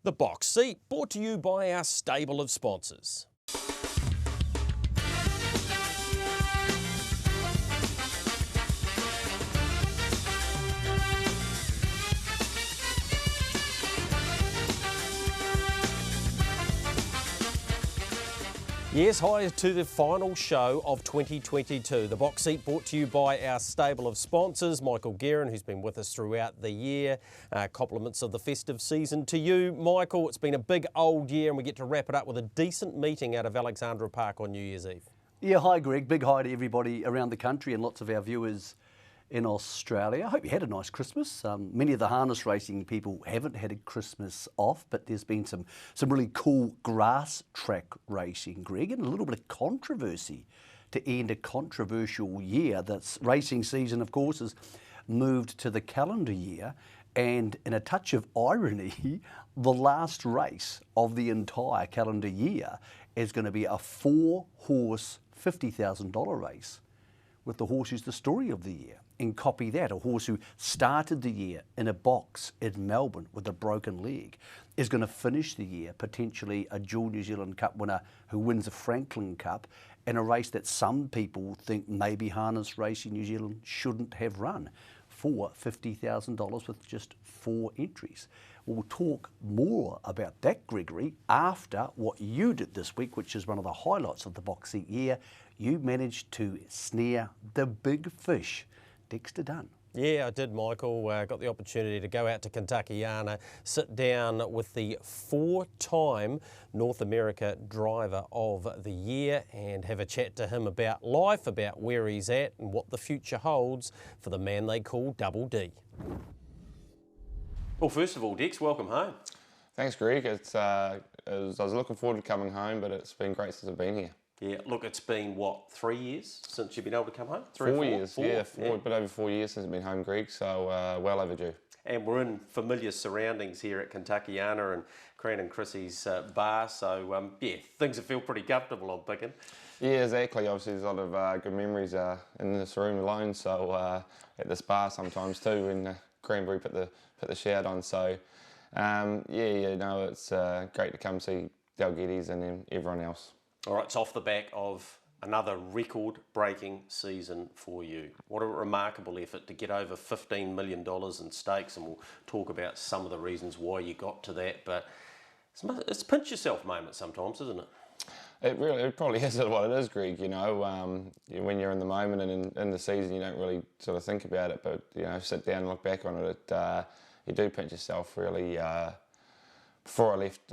The Box Seat, brought to you by our stable of sponsors. Yes, hi to the final show of 2022. The Box Seat brought to you by our stable of sponsors. Michael Guerin, who's been with us throughout the year. Compliments of the festive season to you, Michael. It's been a big old year and we get to wrap it up with a decent meeting out of Alexandra Park on New Year's Eve. Yeah, hi Greg. Big hi to everybody around the country and lots of our viewers in Australia. I hope you had a nice Christmas. Many of the harness racing people haven't had a Christmas off, but there's been some really cool grass track racing, Greg, and a little bit of controversy to end a controversial year. That's racing season, of course, has moved to the calendar year, and in a touch of irony, the last race of the entire calendar year is going to be a 4-horse $50,000 race with the horse who's the story of the year. And copy that, a horse who started the year in a box in Melbourne with a broken leg is going to finish the year potentially a dual New Zealand Cup winner who wins a Franklin Cup in a race that some people think maybe Harness Racing New Zealand shouldn't have run for $50,000 with just 4 entries. We'll talk more about that, Gregory, after what you did this week, which is one of the highlights of the Box Seat year. You managed to snare the big fish, Dexter Dunn. Yeah, I did, Michael. Got the opportunity to go out to Kentuckiana, sit down with the 4-time North America Driver of the Year and have a chat to him about life, about where he's at and what the future holds for the man they call Double D. Well, first of all, Dex, welcome home. Thanks, Greg. I was looking forward to coming home, but it's been great since I've been here. Yeah, look, it's been, what, 3 years since you've been able to come home? 4 years, yeah, a bit over 4 years since I've been home, Greg, so well overdue. And we're in familiar surroundings here at Kentuckiana and Cran and Chrissy's bar, so yeah, things feel pretty comfortable, I'm thinking. Yeah, exactly. Obviously, there's a lot of good memories in this room alone, so at this bar sometimes too, when Cranberry put the shout on, so yeah, you know, it's great to come see Dalgetties and then everyone else. All right, it's off the back of another record-breaking season for you. What a remarkable effort to get over $15 million in stakes, and we'll talk about some of the reasons why you got to that, but it's a pinch yourself moment sometimes, isn't it? It probably is what it is, Greg, you know, when you're in the moment and in the season you don't really sort of think about it, but, you know, sit down and look back on it, you do pinch yourself really. Before I left,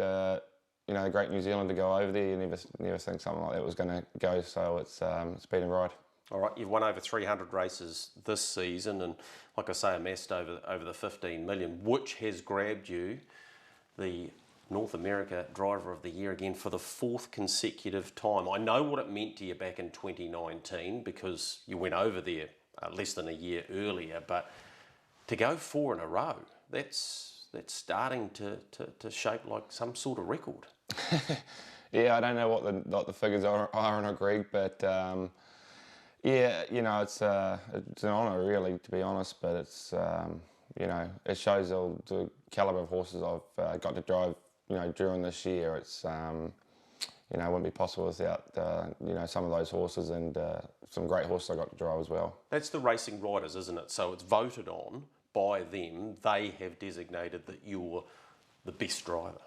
you know, the great New Zealand to go over there, you never think something like that was going to go, so it's been a ride. All right, you've won over 300 races this season and, like I say, amassed over the 15 million, which has grabbed you the North America Driver of the Year again for the 4th consecutive time. I know what it meant to you back in 2019 because you went over there less than a year earlier, but to go 4 in a row, that's starting to shape like some sort of record. Yeah, I don't know what the figures are on it, Greg, but yeah, you know, it's an honour really, to be honest, but it's you know, it shows the calibre of horses I've got to drive, you know, during this year. It's you know, it wouldn't be possible without you know, some of those horses and some great horses I got to drive as well. That's the racing riders, isn't it? So it's voted on by them. They have designated that you're the best driver.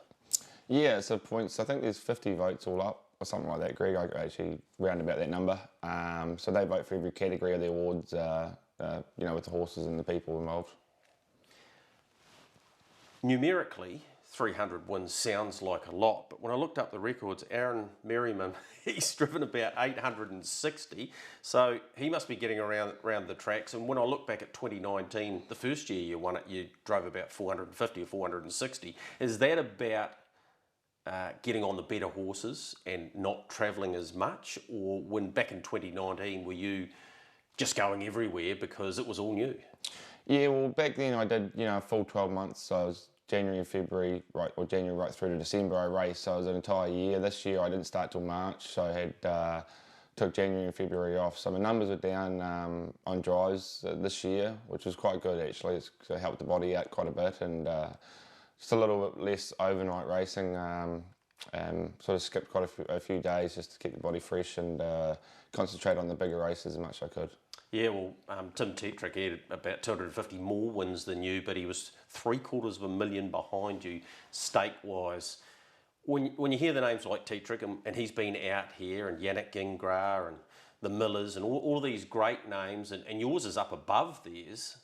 Yeah, so points, I think there's 50 votes all up or something like that, Greg. I actually round about that number. So they vote for every category of the awards, you know, with the horses and the people involved. Numerically, 300 wins sounds like a lot, but when I looked up the records, Aaron Merriman, he's driven about 860, so he must be getting around the tracks. And when I look back at 2019, the first year you won it, you drove about 450 or 460. Is that about getting on the better horses and not travelling as much, or when back in 2019 were you just going everywhere because it was all new? Yeah, well, back then I did, you know, a full 12 months, so I was January and February, January right through to December I raced, so it was an entire year. This year I didn't start till March, so I had took January and February off. So my numbers were down on drives this year, which was quite good actually. It helped the body out quite a bit and just a little bit less overnight racing. Sort of skipped quite a few days just to keep the body fresh and concentrate on the bigger races as much as I could. Yeah, well, Tim Tetrick had about 250 more wins than you, but he was $750,000 behind you stake-wise. When you hear the names like Tetrick, and he's been out here, and Yannick Gingras and the Millers and all these great names, and yours is up above theirs,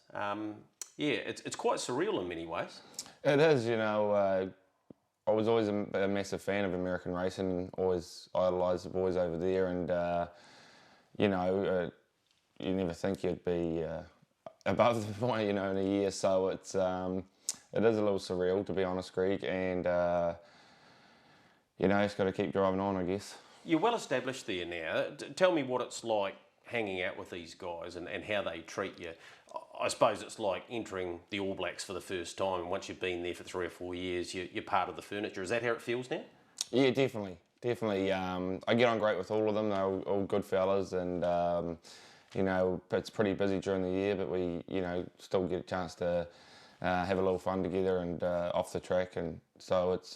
yeah, it's quite surreal in many ways. It is, you know. I was always a massive fan of American racing, always idolised the boys over there, and you know, you never think you'd be above the point, you know, in a year. So it is a little surreal, to be honest, Greg, and you know, just got to keep driving on, I guess. You're well established there now. Tell me what it's like hanging out with these guys and how they treat you. I suppose it's like entering the All Blacks for the first time, and once you've been there for 3 or 4 years, you're part of the furniture. Is that how it feels now? Yeah, definitely. I get on great with all of them. They're all good fellas, and you know, it's pretty busy during the year, but we, you know, still get a chance to have a little fun together and off the track, and so it's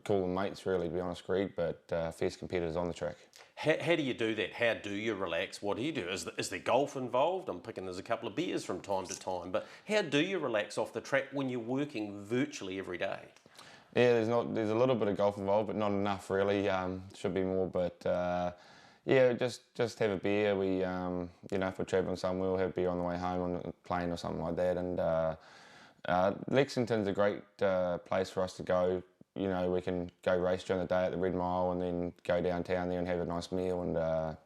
cool mates, really, to be honest, Greg, but fierce competitors on the track. How do you do that? How do you relax? What do you do? Is there golf involved? I'm picking there's a couple of beers from time to time, but how do you relax off the track when you're working virtually every day? Yeah, there's a little bit of golf involved, but not enough really. Should be more, but yeah, just have a beer. We you know, if we're travelling somewhere, we'll have a beer on the way home on a plane or something like that. And Lexington's a great place for us to go. You know, we can go race during the day at the Red Mile and then go downtown there and have a nice meal and a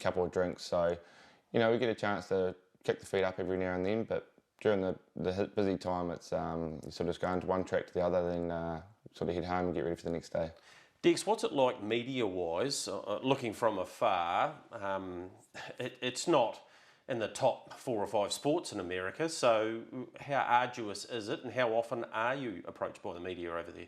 couple of drinks. So, you know, we get a chance to kick the feet up every now and then, but during the busy time, it's you sort of just go into one track to the other, then sort of head home and get ready for the next day. Dex, what's it like media-wise, looking from afar? It's not in the top 4 or 5 sports in America, so how arduous is it and how often are you approached by the media over there?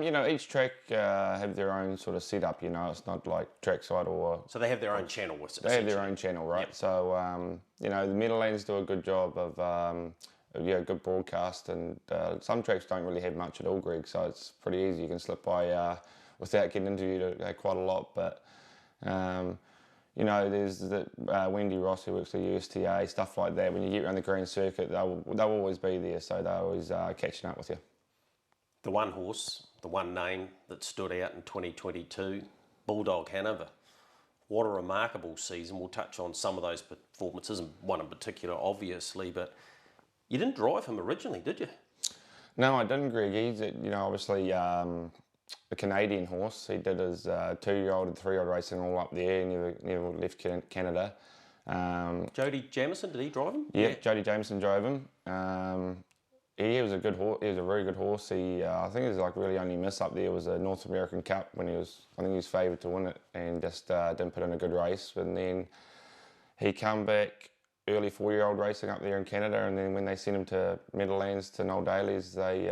You know, each track have their own sort of setup, you know, it's not like trackside or... So they have their own channel? They have their own channel, right? Yep. So, you know, the Meadowlands do a good job of, yeah, good broadcast, and some tracks don't really have much at all, Greg, so it's pretty easy. You can slip by without getting interviewed quite a lot, but... you know, there's the Wendy Ross who works at USTA, stuff like that. When you get around the green circuit, they'll always be there, so they're always catching up with you. The one horse, the one name that stood out in 2022, Bulldog Hanover. What a remarkable season. We'll touch on some of those performances, and one in particular, obviously, but you didn't drive him originally, did you? No, I didn't, Greg. He's, you know, obviously a Canadian horse. He did his 2-year-old and 3-year-old racing all up there. He never left Canada. Jody Jamieson, did he drive him? Yeah, Jody Jamieson drove him. He was a good horse. He was a very good horse. He, I think his like really only miss up there was a North American Cup when he was. I think he was favoured to win it and just didn't put in a good race. And then he come back early 4-year-old racing up there in Canada. And then when they sent him to Meadowlands to Noel Daly's, they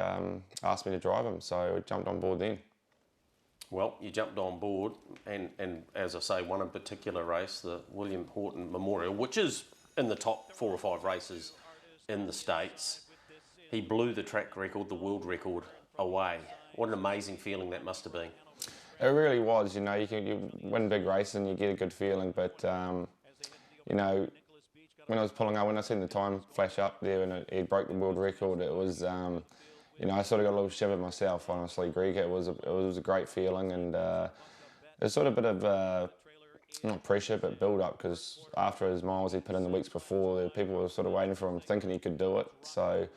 asked me to drive him. So I jumped on board then. Well, you jumped on board, and as I say, one in particular race, the William Horton Memorial, which is in the top 4 or 5 races in the States. He blew the track record, the world record, away. What an amazing feeling that must have been. It really was. You know, you win big races and you get a good feeling, but you know, when I was pulling up, when I seen the time flash up there and it broke the world record, it was, you know, I sort of got a little shiver myself, honestly, Greg. It was a great feeling, and there's sort of a bit of not pressure, but build up, because after his miles he put in the weeks before, people were sort of waiting for him, thinking he could do it. So,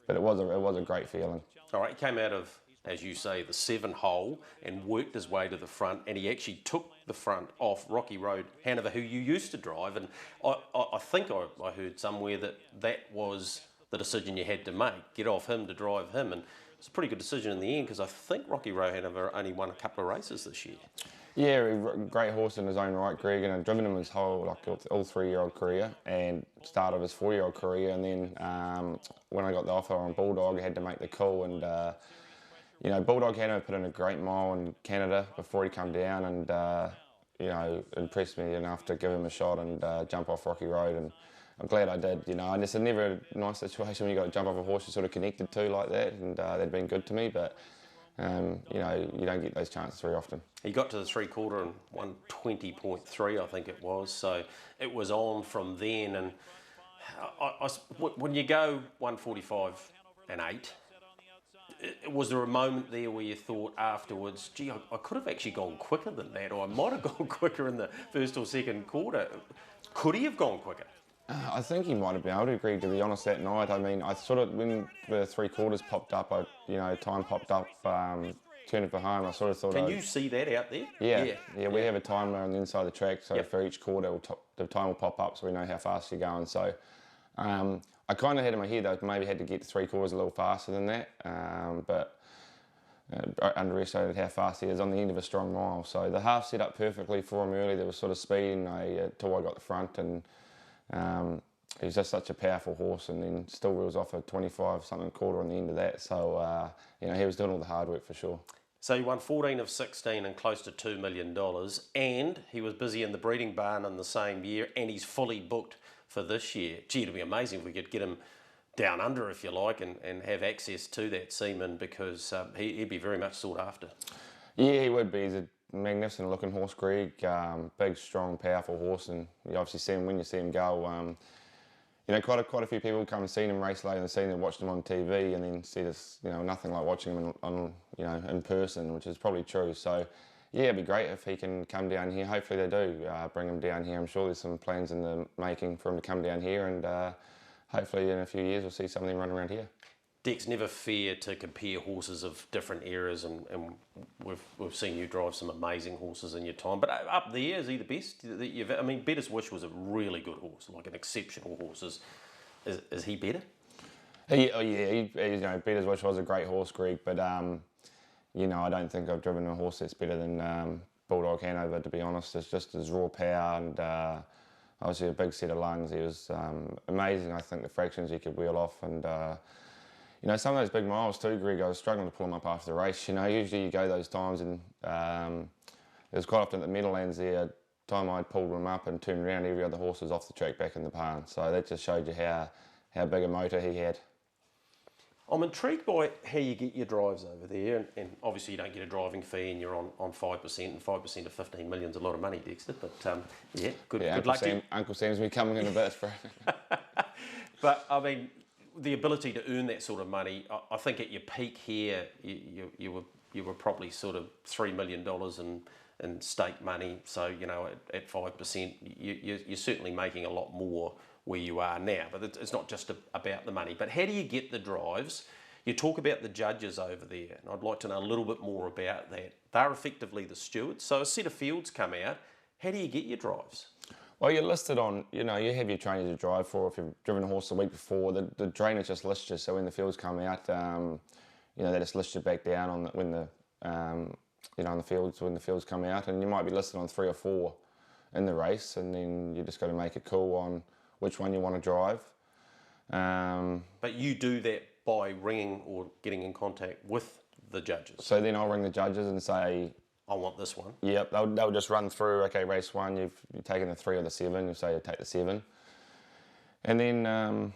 but it was a great feeling. All right, he came out of, as you say, the 7-hole and worked his way to the front, and he actually took the front off Rocky Road Hanover, who you used to drive, and I think I heard somewhere that was the decision you had to make, get off him to drive him, and it's a pretty good decision in the end, because I think Rocky Road Hanover only won a couple of races this year. Yeah, great horse in his own right, Greg, and I've driven him his whole, like, all 3-year-old career, and started his 4-year-old career, and then when I got the offer on Bulldog, I had to make the call, and you know, Bulldog Hanover put in a great mile in Canada before he come down, and you know, impressed me enough to give him a shot and jump off Rocky Road, and I'm glad I did, you know, and it's never a nice situation when you got to jump off a horse you're sort of connected to like that, and they'd been good to me, but you know, you don't get those chances very often. He got to the 3/4 and 120.3, I think it was. So it was on from then. And when you go 145 and 8, was there a moment there where you thought afterwards, gee, I could have actually gone quicker than that, or I might have gone quicker in the first or second quarter? Could he have gone quicker? I think he might have been able to agree, to be honest, that night. I mean, I sort of, when the 3/4 popped up, time popped up, turning for home, I sort of thought... Can you see that out there? Yeah, we have a timer on the inside of the track, so Yep. for each quarter, the time will pop up so we know how fast you're going. So I kind of had in my head that I maybe had to get to 3/4 a little faster than that, but I underestimated how fast he is on the end of a strong mile. So the half set up perfectly for him early. There was sort of speed until I got the front, and he was just such a powerful horse, and then still reels off a 25-something quarter on the end of that. So, he was doing all the hard work for sure. So he won 14 of 16 and close to $2 million, and he was busy in the breeding barn in the same year, and he's fully booked for this year. Gee, it'd be amazing if we could get him down under, if you like, and have access to that semen, because he'd be very much sought after. Yeah, he would be. He's a magnificent looking horse, Greg. Big, strong, powerful horse, and you obviously see him when you see him go. Quite a few people come and see him race later in the season and watch him on TV, and then see this, nothing like watching him in person, which is probably true. So, yeah, it'd be great if he can come down here. Hopefully they do bring him down here. I'm sure there's some plans in the making for him to come down here, and hopefully in a few years we'll see some of them run around here. Dex, never fear to compare horses of different eras, and we've seen you drive some amazing horses in your time. But up there, is he the best that you've? I mean, Better's Wish was a really good horse, like an exceptional horse. Is he better? Better's Wish was a great horse, Greg. But I don't think I've driven a horse that's better than Bulldog Hanover. To be honest, it's just his raw power and obviously a big set of lungs. He was amazing. I think the fractions he could wheel off, and some of those big miles too, Greg, I was struggling to pull him up after the race. Usually you go those times, and there's quite often at the Meadowlands there, time I'd pulled him up and turned around, every other horse was off the track back in the barn. So that just showed you how big a motor he had. I'm intrigued by how you get your drives over there, and obviously you don't get a driving fee, and you're on 5%, and 5% of 15 million is a lot of money, Dexter. But good luck to you. Uncle Sam's been coming in a bit for. But I mean, the ability to earn that sort of money, I think at your peak here, you were probably sort of $3 million in stake money. So at 5%, you're certainly making a lot more where you are now. But it's not just about the money. But how do you get the drives? You talk about the judges over there, and I'd like to know a little bit more about that. They're effectively the stewards. So a set of fields come out. How do you get your drives? Well, you're listed on, you have your trainers to drive for. If you've driven a horse the week before, the trainers just list you. So when the fields come out, they just list you back down on on the fields when the fields come out, and you might be listed on 3 or 4 in the race, and then you just got to make a call on which one you want to drive. But you do that by ringing or getting in contact with the judges. So then I'll ring the judges and say, I want this one. Yep, they'll just run through, okay, race 1, you've taken the 3 or the 7, you say you take the 7. And then,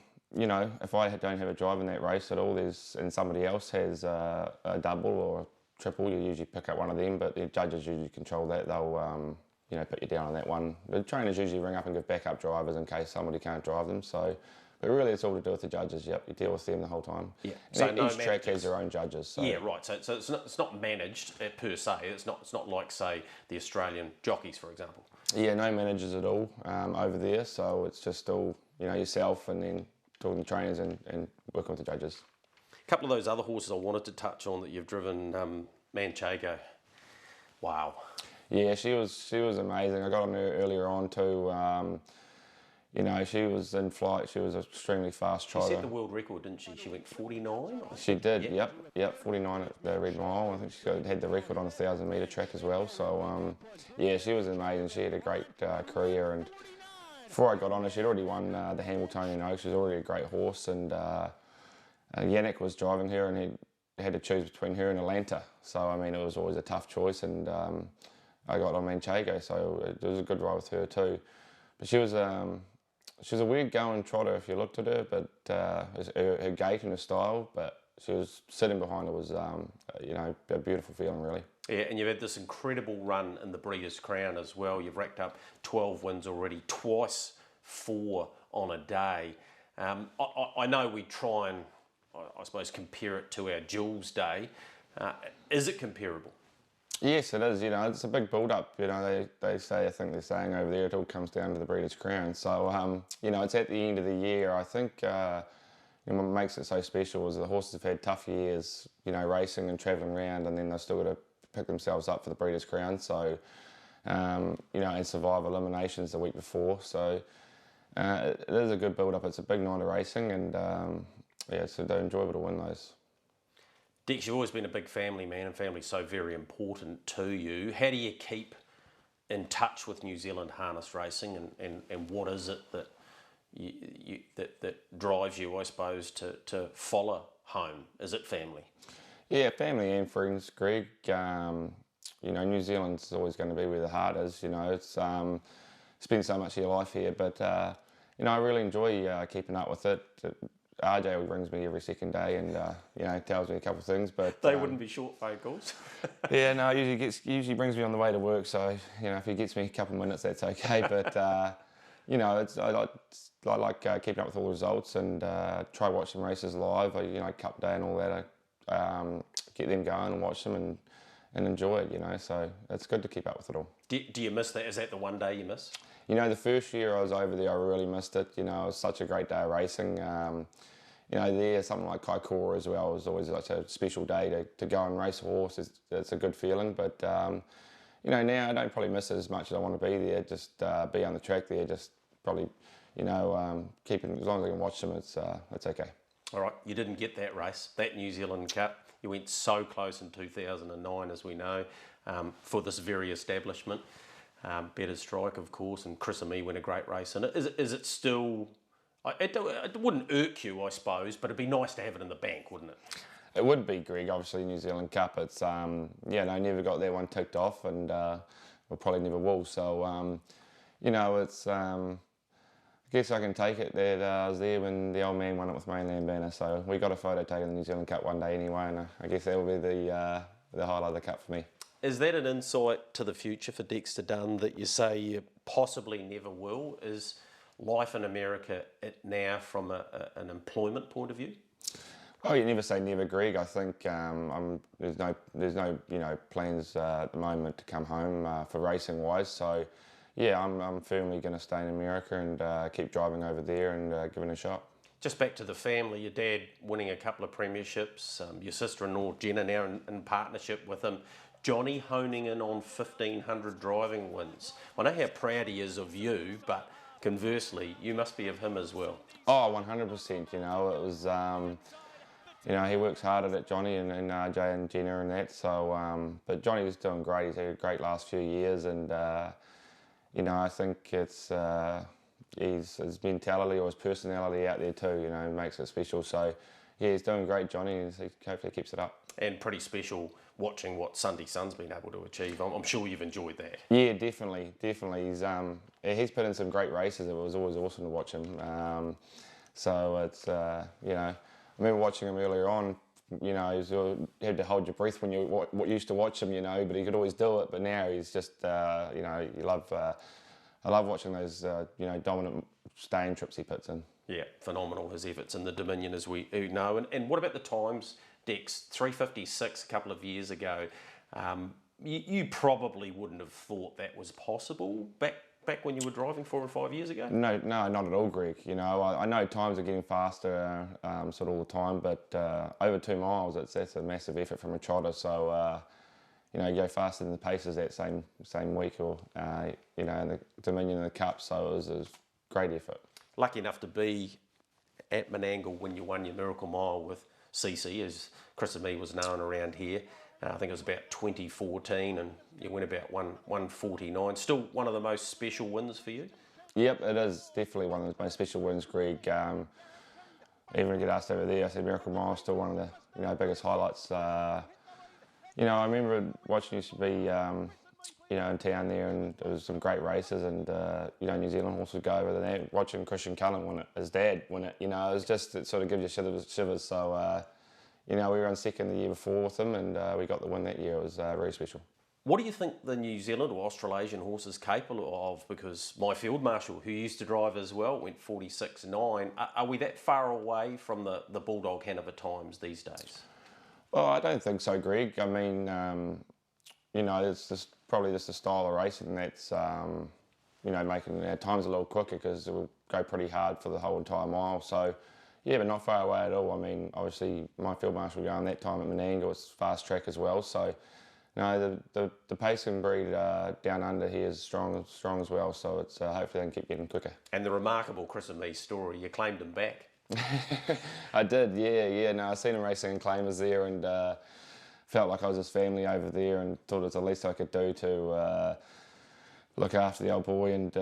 if I don't have a drive in that race at all, and somebody else has a double or a triple, you usually pick up one of them, but the judges usually control that. They'll, put you down on that one. The trainers usually ring up and give backup drivers in case somebody can't drive them. So, but really it's all to do with the judges. Yep, you deal with them the whole time. Yeah. So each track has their own judges. So. Yeah, right. So it's not managed per se. It's not like, say, the Australian jockeys, for example. Yeah, no managers at all over there. So it's just all yourself, and then talking to trainers and working with the judges. A couple of those other horses I wanted to touch on that you've driven, Manchego. Wow. Yeah, she was amazing. I got on her earlier on too. She was in flight. She was an extremely fast trotter. She set the world record, didn't she? She went 49? She did, yep, 49 at the Red Mile. I think she had the record on the 1,000-metre track as well. So, she was amazing. She had a great career. And before I got on her, she'd already won the Hamiltonian Oaks. She was already a great horse. And Yannick was driving her, and he had to choose between her and Atlanta. So, it was always a tough choice. And I got on Manchego, so it was a good ride with her too. But she was She's a weird going trotter if you looked at her, but her gait and her style, but she was sitting behind her was, you know, a beautiful feeling really. Yeah, and you've had this incredible run in the Breeders' Crown as well. You've racked up 12 wins already, twice 4 on a day. I know we try and, I suppose, compare it to our Jules Day. Is it comparable? Yes, it is. You know, it's a big build-up. You know, they say, I think they're saying over there, it all comes down to the Breeders' Crown. So, you know, it's at the end of the year. I think you know, what makes it so special is the horses have had tough years, you know, racing and travelling around, and then they've still got to pick themselves up for the Breeders' Crown. So, you know, and survive eliminations the week before. So, it is a good build-up. It's a big night of racing, and yeah, so they're enjoyable to win those. Dex, you've always been a big family man, and family's so very important to you. How do you keep in touch with New Zealand harness racing, and what is it that that drives you, I suppose, to follow home? Is it family? Yeah, family and friends, Greg. You know, New Zealand's always going to be where the heart is. You know, it's spend so much of your life here, but you know, I really enjoy keeping up with it. RJ rings me every second day and you know, tells me a couple of things, but They wouldn't be short phone calls. yeah, no, usually brings me on the way to work, so you know, if he gets me a couple of minutes, that's okay. But you know, I like keeping up with all the results and try watch some races live. You know, Cup Day and all that. Get them going and watch them and enjoy it. You know, so it's good to keep up with it all. Do you miss that? Is that the one day you miss? You know, the first year I was over there, I really missed it. You know, it was such a great day of racing. You know, there, something like Kaikoura as well was always such a special day to go and race a horse. It's a good feeling. But, you know, now I don't probably miss it as much as I want to be there. Just be on the track there, just probably, you know, keeping, as long as I can watch them, it's okay. All right, you didn't get that race, that New Zealand Cup. You went so close in 2009, as we know, for this very establishment. Better Strike, of course, and Chris and me win a great race in it. Is it still... It wouldn't irk you, I suppose, but it'd be nice to have it in the bank, wouldn't it? It would be, Greg. Obviously, New Zealand Cup. It's yeah, no, never got that one ticked off, and we probably never will. So, you know, it's. I guess I can take it that I was there when the old man won it with Mainland Banner. So we got a photo taken the New Zealand Cup one day anyway, and I guess that will be the highlight of the Cup for me. Is that an insight to the future for Dexter Dunn that you say you possibly never will? Is life in America it now from an employment point of view? Oh, you never say never, Greg. I think there's no you know plans at the moment to come home for racing wise. So yeah, I'm firmly going to stay in America and keep driving over there and give it a shot. Just back to the family, your dad winning a couple of premierships, your sister-in-law Jenna now in partnership with him, Johnny honing in on 1,500 driving wins. I know how proud he is of you, but conversely, you must be of him as well. Oh, 100%. You know, it was, you know, he works hard at it, Johnny, and RJ and Jenna and that. So, but Johnny was doing great. He's had a great last few years, and you know, I think it's his mentality or his personality out there too. You know, makes it special. So, yeah, he's doing great, Johnny, and he hopefully keeps it up. And pretty special watching what Sunday Sun's been able to achieve. I'm sure you've enjoyed that. Yeah, definitely. He's put in some great races. It was always awesome to watch him. So it's you know, I remember watching him earlier on. You know, he had to hold your breath when you used to watch him. You know, but he could always do it. But now he's just you know, I love watching those you know, dominant staying trips he puts in. Yeah, phenomenal his efforts in the Dominion, as we know. And what about the times, Dex? 3:56 a couple of years ago. You probably wouldn't have thought that was possible back when you were driving 4 or 5 years ago? No, not at all, Greg. You know, I know times are getting faster sort of all the time, but over 2 miles, that's a massive effort from a trotter. So, you know, you go faster than the paces that same week or, you know, in the Dominion and the Cup. So it was a great effort. Lucky enough to be at Menangle when you won your Miracle Mile with CC, as Chris and me was known around here. I think it was about 2014, and you went about 149. Still one of the most special wins for you? Yep, it is definitely one of the most special wins, Greg. Even to get asked over there, I said Miracle Mile is still one of the, you know, biggest highlights. You know, I remember watching used to be in town there, and it was some great races, and New Zealand horses go over there. Watching Christian Cullen win it, his dad win it, it was just, it sort of gives you shivers. So, we ran second the year before with him, and we got the win that year. It was very special. What do you think the New Zealand or Australasian horse is capable of? Because my field marshal, who used to drive as well, went 46.9. Are we that far away from the Bulldog Hanover times these days? Well, I don't think so, Greg. I mean, it's just probably just a style of racing that's, making our times a little quicker, because it will go pretty hard for the whole entire mile. So, yeah, but not far away at all. I mean, obviously, my field marshal going that time at Menangle was fast track as well. So, no, the pacing breed down under here is strong as well. So it's hopefully they can keep getting quicker. And the remarkable Chris and me story, you claimed him back. I did, yeah. No, I seen him racing in Claimers there, and felt like I was his family over there, and thought it was the least I could do to look after the old boy and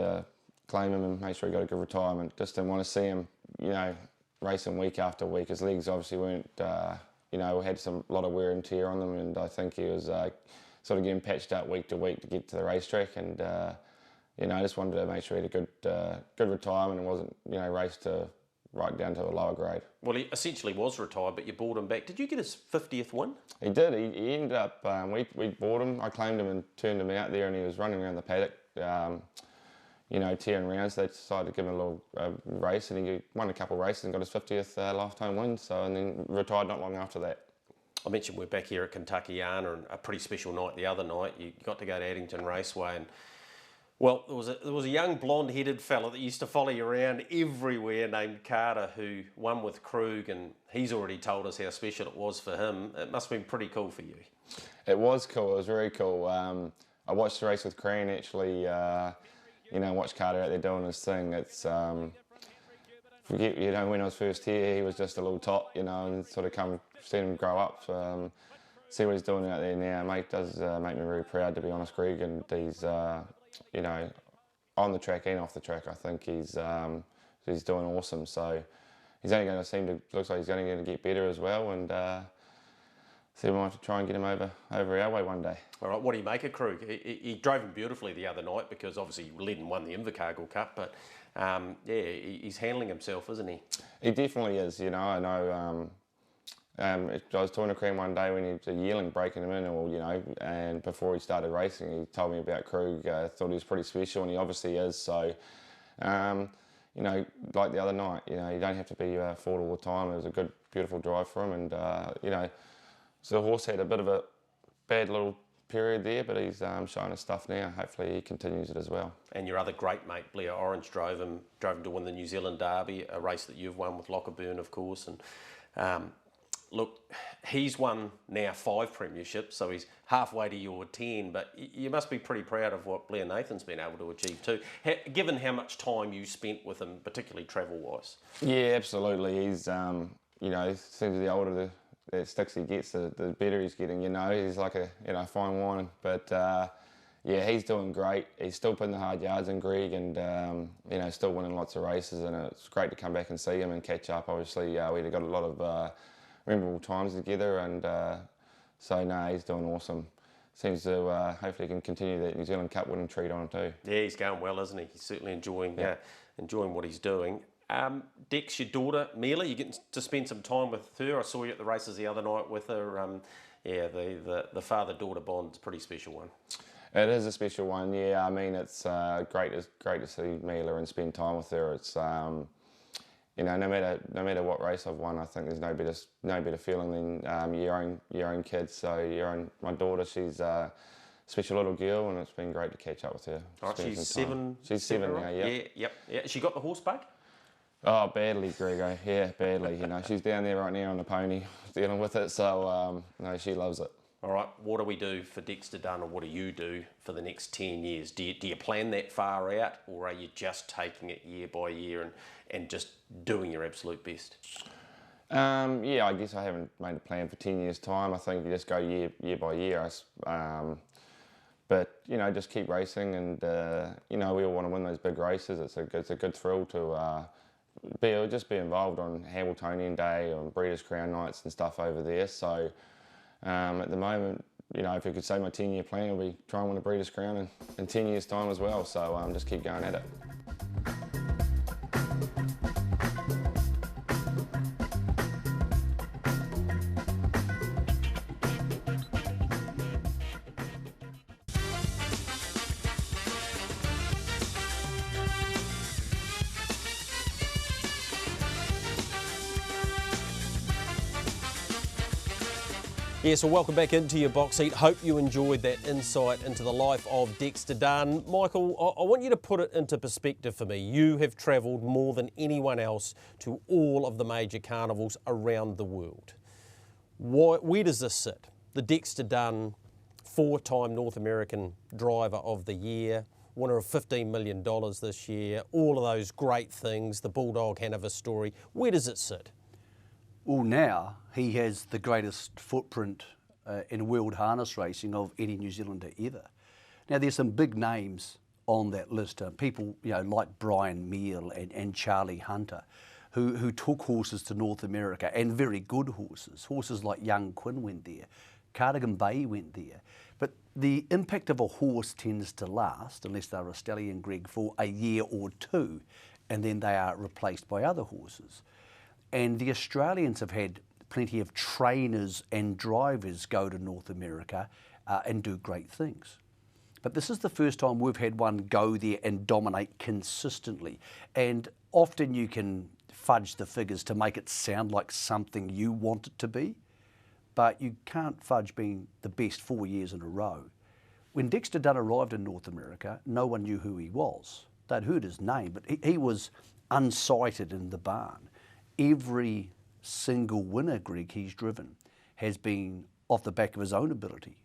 claim him and make sure he got a good retirement. Just didn't want to see him, racing week after week. His legs obviously weren't, had a lot of wear and tear on them, and I think he was sort of getting patched up week to week to get to the racetrack, and I just wanted to make sure he had a good retirement and wasn't, raced to right down to a lower grade. Well, he essentially was retired, but you bought him back. Did you get his 50th win? He did. He ended up, we bought him, I claimed him and turned him out there, and he was running around the paddock, tearing around, so they decided to give him a little race, and he won a couple of races and got his 50th lifetime win, and then retired not long after that. I mentioned we're back here at Kentuckiana, and a pretty special night the other night. You got to go to Addington Raceway, and well, there was a young blonde-headed fella that used to follow you around everywhere named Carter, who won with Krug, and he's already told us how special it was for him. It must have been pretty cool for you. It was cool. It was very cool. I watched the race with Crane, actually, watched Carter out there doing his thing. It's, when I was first here, he was just a little tot, and sort of seen him grow up. See what he's doing out there now, mate, does make me very proud, to be honest, Greg, and he's, on the track and off the track, I think he's doing awesome. So he's only going to looks like he's only going to get better as well, and see if we might try and get him over our way one day. All right, what do you make of Krug? He drove him beautifully the other night, because obviously he led and won the Invercargill Cup, but he's handling himself, isn't he? He definitely is. I know. I was talking to Cream one day when he was a yearling breaking him in, and before he started racing, he told me about Krug. Thought he was pretty special, and he obviously is. So, like the other night, you don't have to be forward all the time. It was a good, beautiful drive for him, and so the horse had a bit of a bad little period there, but he's showing his stuff now. Hopefully he continues it as well. And your other great mate, Blair Orange, drove him to win the New Zealand Derby, a race that you've won with Lockerburn, of course, and look, he's won now 5 premierships, so he's halfway to your 10, but you must be pretty proud of what Blair Nathan's been able to achieve too, given how much time you spent with him, particularly travel-wise. Yeah, absolutely. He's, seems the older the sticks he gets, the better he's getting, He's like a fine wine, but he's doing great. He's still putting the hard yards in, Greg, and, still winning lots of races, and it's great to come back and see him and catch up. Obviously, we got a lot of memorable times together, and he's doing awesome. Seems to hopefully can continue that New Zealand Cup winning treat on too. Yeah, he's going well, isn't he? He's certainly enjoying what he's doing. Dex, your daughter Mila, you getting to spend some time with her. I saw you at the races the other night with her. The father-daughter bond's a pretty special one. It is a special one. Yeah, I mean it's great to see Mila and spend time with her. It's no matter what race I've won, I think there's no better feeling than your own kids. So my daughter, she's a special little girl, and it's been great to catch up with her. Right, she's 7. She's 7 now. Yeah. She got the horse bug? Oh, badly, Grego. Yeah, badly. She's down there right now on the pony dealing with it. So she loves it. All right, what do we do for Dexter Dunn, or what do you do for the next 10 years? Do you plan that far out, or are you just taking it year by year and just doing your absolute best? I guess I haven't made a plan for 10 years' time. I think you just go year by year. But just keep racing, and we all want to win those big races. It's a good thrill to be involved on Hamiltonian Day or Breeders' Crown nights and stuff over there. So at the moment, you know, if you could say my 10-year plan will be try and win a Breeders' Crown in 10 years' time as well. So just keep going at it. Yes, well, welcome back into your box seat. Hope you enjoyed that insight into the life of Dexter Dunn. Michael, I want you to put it into perspective for me. You have travelled more than anyone else to all of the major carnivals around the world. Where does this sit? The Dexter Dunn, 4-time North American Driver of the Year, winner of $15 million this year, all of those great things, the Bulldog Hanover story. Where does it sit? Well, now he has the greatest footprint in world harness racing of any New Zealander ever. Now, there's some big names on that list. People, you know, like Brian Meal and Charlie Hunter, who took horses to North America, and very good horses. Horses like Young Quinn went there. Cardigan Bay went there. But the impact of a horse tends to last, unless they're a stallion, Greg, for a year or two, and then they are replaced by other horses. And the Australians have had plenty of trainers and drivers go to North America and do great things. But this is the first time we've had one go there and dominate consistently. And often you can fudge the figures to make it sound like something you want it to be, but you can't fudge being the best 4 years in a row. When Dexter Dunn arrived in North America, no one knew who he was. They'd heard his name, but he was unsighted in the barn. Every single winner, Greg, he's driven has been off the back of his own ability.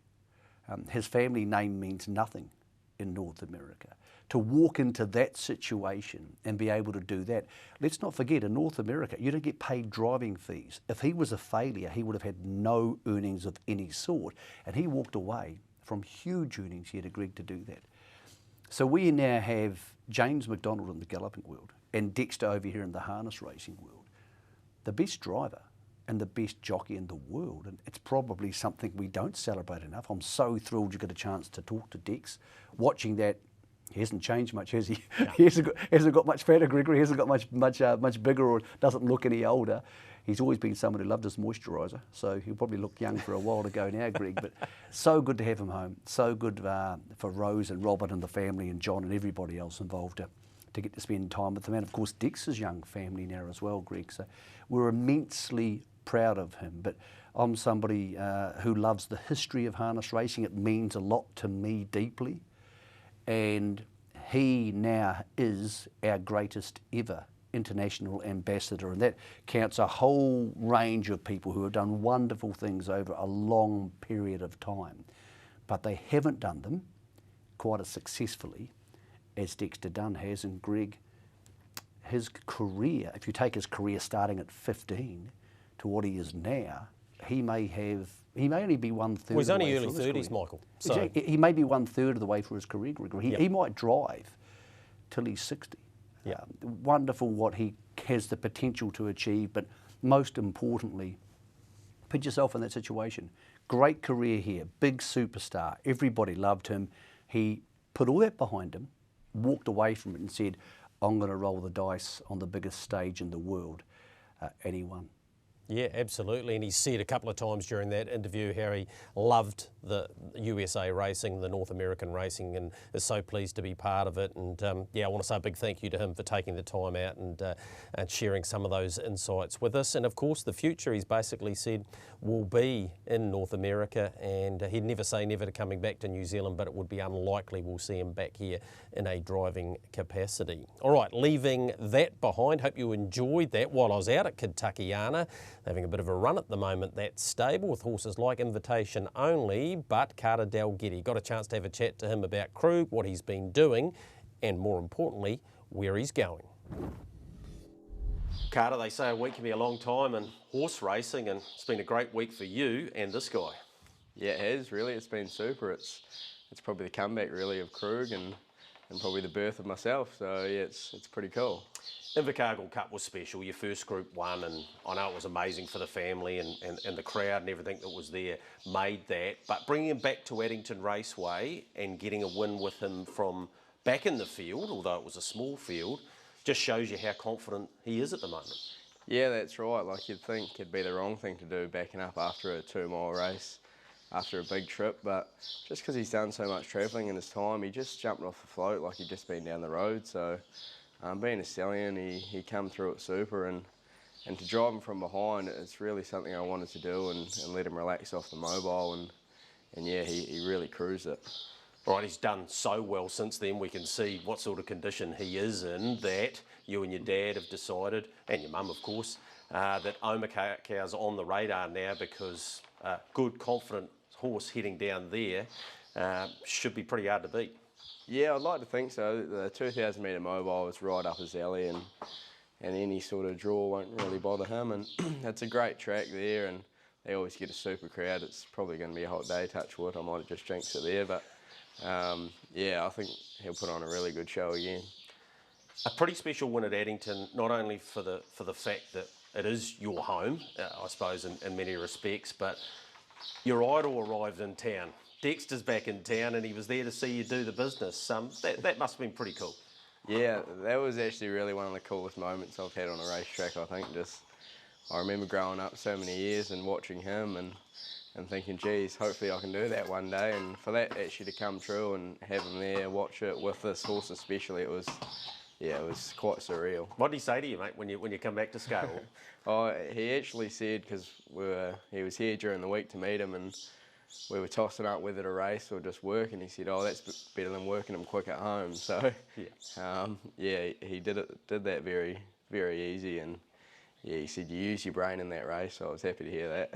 His family name means nothing in North America. To walk into that situation and be able to do that, let's not forget, in North America, you don't get paid driving fees. If he was a failure, he would have had no earnings of any sort. And he walked away from huge earnings here to Greg to do that. So we now have James McDonald in the galloping world and Dexter over here in the harness racing world. The best driver and the best jockey in the world, and it's probably something we don't celebrate enough. I'm so thrilled you got a chance to talk to Dex. Watching that, he hasn't changed much, has he? No. He hasn't got much fatter, Gregory. He hasn't got much bigger, or doesn't look any older. He's always been someone who loved his moisturiser, so he'll probably look young for a while to go now, Greg. But so good to have him home. So good for Rose and Robert and the family and John and everybody else involved to get to spend time with them. And of course, Dex's young family now as well, Greg. So we're immensely proud of him. But I'm somebody who loves the history of harness racing. It means a lot to me deeply. And he now is our greatest ever international ambassador. And that counts a whole range of people who have done wonderful things over a long period of time. But they haven't done them quite as successfully as Dexter Dunn has. And Greg, his career, if you take his career starting at 15 to what he is now, he may only be 1/3. Well, he's only early 30s, Michael. So exactly. He may be 1/3 of the way through his career, Greg. He might drive till he's 60. Yeah. Wonderful what he has the potential to achieve, but most importantly, put yourself in that situation. Great career here, big superstar. Everybody loved him. He put all that behind him, walked away from it and said, I'm going to roll the dice on the biggest stage in the world, and he won. Yeah, absolutely. And he said a couple of times during that interview how he loved the USA racing, the North American racing, and is so pleased to be part of it. And yeah, I want to say a big thank you to him for taking the time out and sharing some of those insights with us. And of course, the future, he's basically said, will be in North America. And he'd never say never to coming back to New Zealand, but it would be unlikely we'll see him back here in a driving capacity. All right, leaving that behind. Hope you enjoyed that while I was out at Kentuckiana. Having a bit of a run at the moment, that stable with horses like Invitation Only, but Carter Dalgetty. Got a chance to have a chat to him about Krug, what he's been doing, and more importantly, where he's going. Carter, they say a week can be a long time in horse racing, and it's been a great week for you and this guy. Yeah, it has, really. It's been super. It's probably the comeback, really, of Krug and probably the birth of myself. So, yeah, it's pretty cool. Invercargill Cup was special, your first Group 1, and I know it was amazing for the family and the crowd and everything that was there made that. But bringing him back to Addington Raceway and getting a win with him from back in the field, although it was a small field, just shows you how confident he is at the moment. Yeah, that's right. Like, you'd think it'd be the wrong thing to do, backing up after a 2-mile race, after a big trip, but just because he's done so much travelling in his time, he just jumped off the float like he'd just been down the road. So being a stallion, he come through it super, and to drive him from behind, it's really something I wanted to do, and let him relax off the mobile, and yeah, he really cruised it. Right, he's done so well since then. We can see what sort of condition he is in, that you and your dad have decided, and your mum of course, that Omakau's on the radar now, because good, confident horse heading down there should be pretty hard to beat. Yeah, I'd like to think so. The 2,000 metre mobile is right up his alley, and any sort of draw won't really bother him. And it's a great track there, and they always get a super crowd. It's probably going to be a hot day, touch wood. I might have just jinxed it there, but yeah, I think he'll put on a really good show again. A pretty special win at Addington, not only for the fact that it is your home, I suppose, in many respects, but your idol arrived in town. Dexter's back in town, and he was there to see you do the business. That must have been pretty cool. Yeah, that was actually really one of the coolest moments I've had on a racetrack, I think. I remember growing up so many years and watching him and thinking, geez, hopefully I can do that one day. And for that actually to come true and have him there, watch it with this horse especially, it was quite surreal. What did he say to you, mate, when you come back to scale? Oh, he actually said, because he was here during the week to meet him, and we were tossing up whether to race or just work, and he said, oh, that's better than working him quick at home. So yeah, he did that very, very easy, and yeah, he said you use your brain in that race, so I was happy to hear that.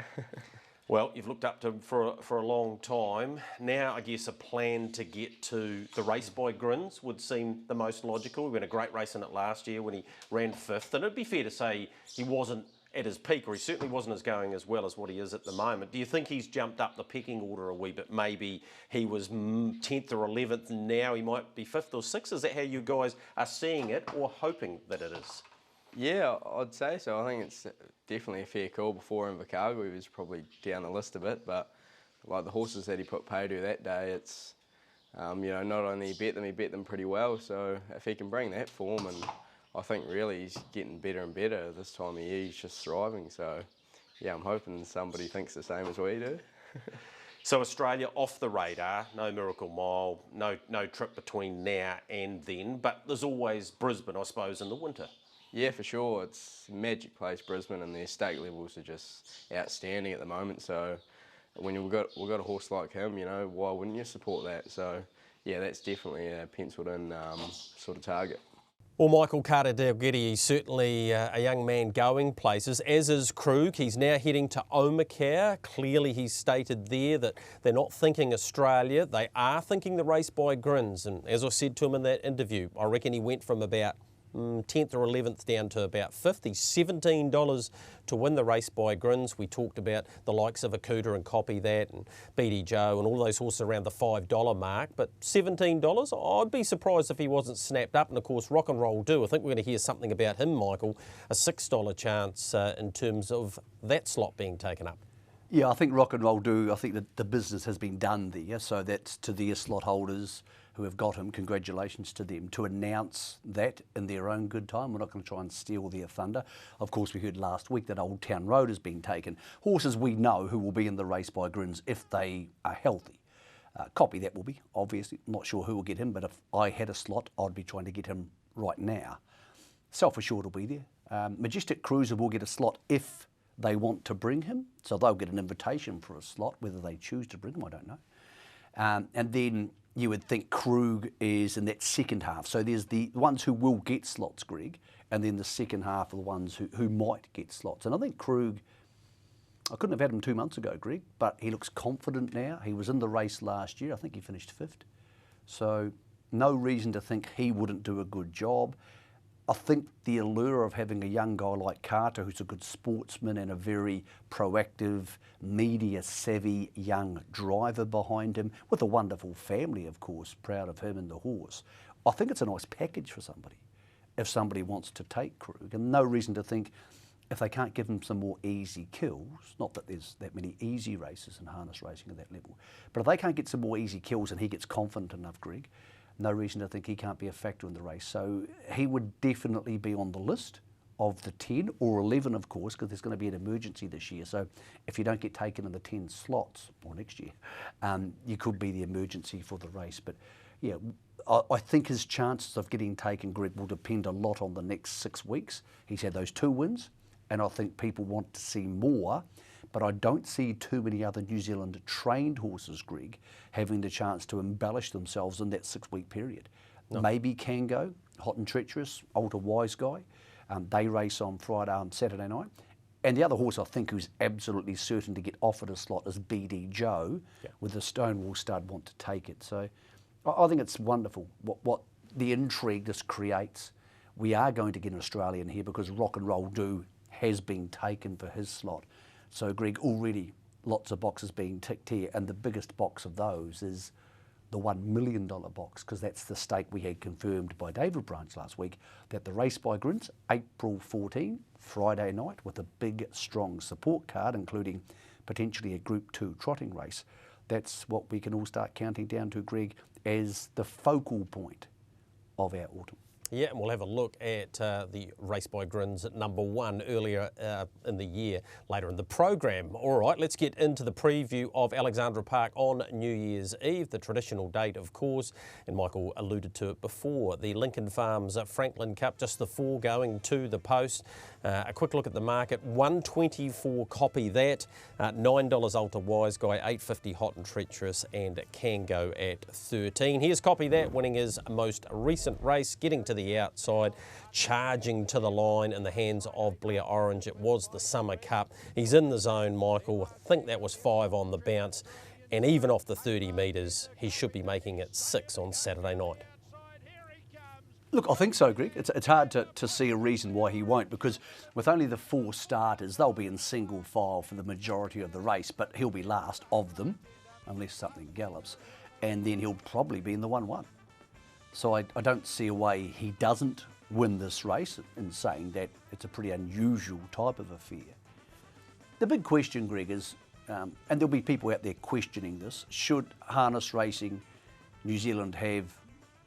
Well, you've looked up to him for a long time. Now, I guess a plan to get to the race by Grins would seem the most logical. We had a great race in it last year when he ran 5th, and it'd be fair to say he wasn't at his peak, or he certainly wasn't going as well as what he is at the moment. Do you think he's jumped up the pecking order a wee bit? Maybe he was 10th or 11th, and now he might be 5th or 6th. Is that how you guys are seeing it, or hoping that it is? Yeah, I'd say so. I think it's definitely a fair call. Before Invercargill, he was probably down the list a bit, but like the horses that he put pay to that day, it's, not only he bet them pretty well, so if he can bring that form, and I think really he's getting better and better this time of year, he's just thriving. So yeah, I'm hoping somebody thinks the same as we do. So Australia off the radar, no Miracle Mile, no trip between now and then, but there's always Brisbane, I suppose, in the winter. Yeah, for sure. It's a magic place, Brisbane, and their stake levels are just outstanding at the moment. So when we've got a horse like him, why wouldn't you support that? So yeah, that's definitely a penciled-in sort of target. Well, Michael Carter-Dalgety, he's certainly a young man going places, as is Krug. He's now heading to Omakau. Clearly he's stated there that they're not thinking Australia, they are thinking the race by Grins. And as I said to him in that interview, I reckon he went from about 10th or 11th down to about 5th. He's $17 to win the race by Grins. We talked about the likes of Akuta and Copy That and BD Joe and all those horses around the $5 mark, but $17, I'd be surprised if he wasn't snapped up. And of course, Rock and Roll Do. I think we're going to hear something about him, Michael, a $6 chance in terms of that slot being taken up. Yeah, I think Rock and Roll Do. I think that the business has been done there, so that's to their slot holders who have got him. Congratulations to them to announce that in their own good time. We're not going to try and steal their thunder. Of course, we heard last week that Old Town Road has been taken. Horses we know who will be in the race by Grins if they are healthy. Copy That will be, obviously. Not sure who will get him, but if I had a slot, I'd be trying to get him right now. Self Assured will be there. Majestic Cruiser will get a slot if they want to bring him. So they'll get an invitation for a slot. Whether they choose to bring him, I don't know. And then you would think Krug is in that second half. So there's the ones who will get slots, Greg, and then the second half are the ones who might get slots. And I think Krug, I couldn't have had him 2 months ago, Greg, but he looks confident now. He was in the race last year. I think he finished 5th. So no reason to think he wouldn't do a good job. I think the allure of having a young guy like Carter, who's a good sportsman and a very proactive, media-savvy young driver behind him, with a wonderful family, of course, proud of him and the horse. I think it's a nice package for somebody. if somebody wants to take Krug, and no reason to think if they can't give him some more easy kills, not that there's that many easy races in harness racing at that level, but if they can't get some more easy kills and he gets confident enough, Greg, no reason to think he can't be a factor in the race. So he would definitely be on the list of the 10 or 11, of course, because there's going to be an emergency this year. So if you don't get taken in the 10 slots, or next year, you could be the emergency for the race. But yeah, I think his chances of getting taken, Greg, will depend a lot on the next 6 weeks. He's had those 2 wins, and I think people want to see more, but I don't see too many other New Zealand trained horses, Greg, having the chance to embellish themselves in that 6-week period. No. Maybe Kango, Hot and Treacherous, Alta Wise Guy. They race on Saturday night. And the other horse I think who's absolutely certain to get offered a slot is BD Joe, with the Stonewall stud want to take it. So I think it's wonderful what the intrigue this creates. We are going to get an Australian here because Rock and Roll Do has been taken for his slot. So Greg, already lots of boxes being ticked here, and the biggest box of those is the $1 million box, because that's the stake we had confirmed by David Branch last week, that the race by Grins, April 14, Friday night, with a big, strong support card, including potentially a Group 2 trotting race. That's what we can all start counting down to, Greg, as the focal point of our autumn. Yeah, and we'll have a look at the race by Grins at number 1 earlier in the year, later in the program. All right, let's get into the preview of Alexandra Park on New Year's Eve, the traditional date, of course, and Michael alluded to it before. The Lincoln Farms Franklin Cup, just the 4 going to the post. A quick look at the market, $124 copy that, $9 Alta Wise Guy, $8.50 Hot and Treacherous, and Kango at $13. Here's copy that, winning his most recent race, getting to the outside, charging to the line in the hands of Blair Orange. It was the Summer Cup. He's in the zone, Michael. I think that was 5 on the bounce, and even off the 30 metres, he should be making it 6 on Saturday night. Look, I think so, Greg. It's hard to see a reason why he won't, because with only the 4 starters, they'll be in single file for the majority of the race, but he'll be last of them, unless something gallops, and then he'll probably be in the 1-1. So I don't see a way he doesn't win this race, in saying that it's a pretty unusual type of affair. The big question, Greg, is, and there'll be people out there questioning this, should harness racing New Zealand have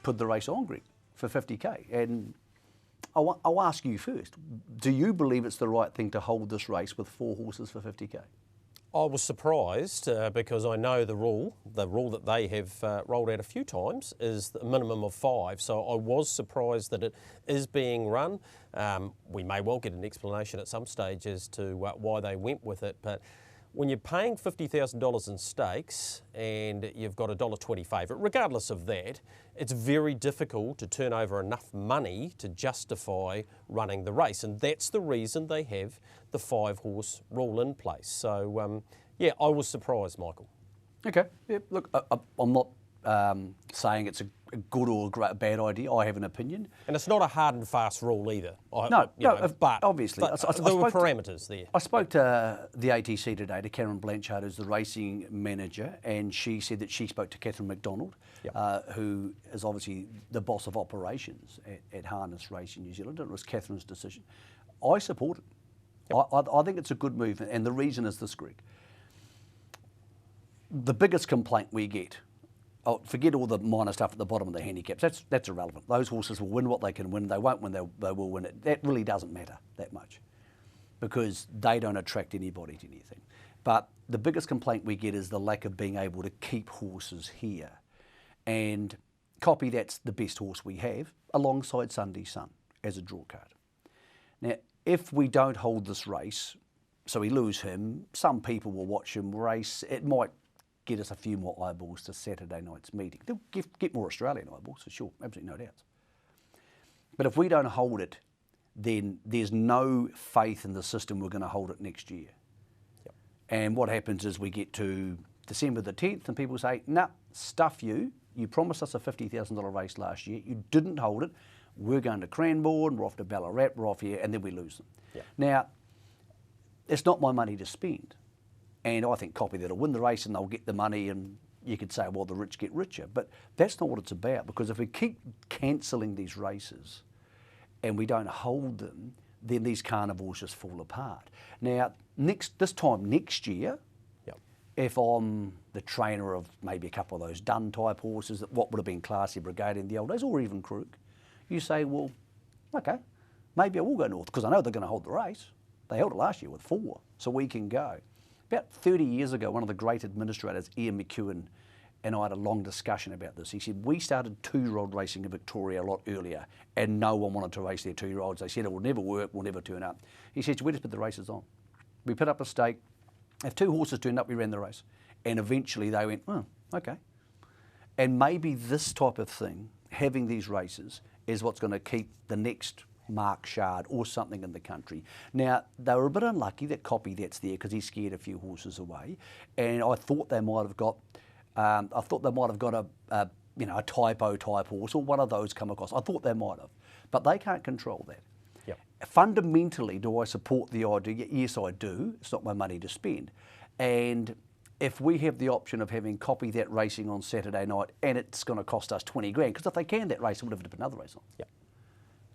put the race on, Greg, for 50k? And I'll ask you first, do you believe it's the right thing to hold this race with 4 horses for 50k? I was surprised because I know the rule that they have rolled out a few times is a minimum of 5. So I was surprised that it is being run. We may well get an explanation at some stage as to why they went with it. But when you're paying $50,000 in stakes and you've got a $1.20 favourite, regardless of that, it's very difficult to turn over enough money to justify running the race. And that's the reason they have the 5-horse rule in place. So, yeah, I was surprised, Michael. Okay. Yeah, look, I'm not saying it's a good or a bad idea. I have an opinion. And it's not a hard and fast rule either. But obviously. But there were parameters there. I spoke to the ATC today, to Karen Blanchard, who's the racing manager, and she said that she spoke to Catherine McDonald, who is obviously the boss of operations at Harness Racing New Zealand, and it was Catherine's decision. I support it. I think it's a good move, and the reason is this, Greg. The biggest complaint we get, forget all the minor stuff at the bottom of the handicaps, that's irrelevant. Those horses will win what they can win, they won't win, they will win it. That really doesn't matter that much, because they don't attract anybody to anything. But the biggest complaint we get is the lack of being able to keep horses here. And Copy, that's the best horse we have, alongside Sunday Sun as a draw card. Now, if we don't hold this race, so we lose him, some people will watch him race. It might get us a few more eyeballs to Saturday night's meeting. They'll get more Australian eyeballs, for sure, absolutely no doubts. But if we don't hold it, then there's no faith in the system we're going to hold it next year. Yep. And what happens is we get to December the 10th and people say, nah, stuff you. You promised us a $50,000 race last year. You didn't hold it. We're going to Cranbourne, we're off to Ballarat, we're off here, and then we lose them. Yeah. Now, it's not my money to spend. And I think Copy that'll win the race and they'll get the money, and you could say, well, the rich get richer. But that's not what it's about, because if we keep cancelling these races and we don't hold them, then these carnivores just fall apart. Now, this time next year, if I'm the trainer of maybe a couple of those Dunn type horses, what would have been Classy Brigade in the old days, or even Crook, you say, well, okay, maybe I will go north, because I know they're going to hold the race. They held it last year with 4, so we can go. About 30 years ago, one of the great administrators, Ian McEwen, and I had a long discussion about this. He said, we started 2-year-old racing in Victoria a lot earlier, and no one wanted to race their 2-year-olds. They said it will never work, we'll never turn up. He said, we just put the races on. We put up a stake. If 2 horses turned up, we ran the race. And eventually they went, oh, okay. And maybe this type of thing, having these races, is what's going to keep the next Mark Shard or something in the country. Now, they were a bit unlucky that Copy That's there because he scared a few horses away. And I thought they might have got, a typo type horse or one of those come across. I thought they might have. But they can't control that. Fundamentally, do I support the idea? Yes, I do. It's not my money to spend. And if we have the option of having Copy That racing on Saturday night and it's going to cost us 20 grand, because if they can that race, we'll have to put another race on.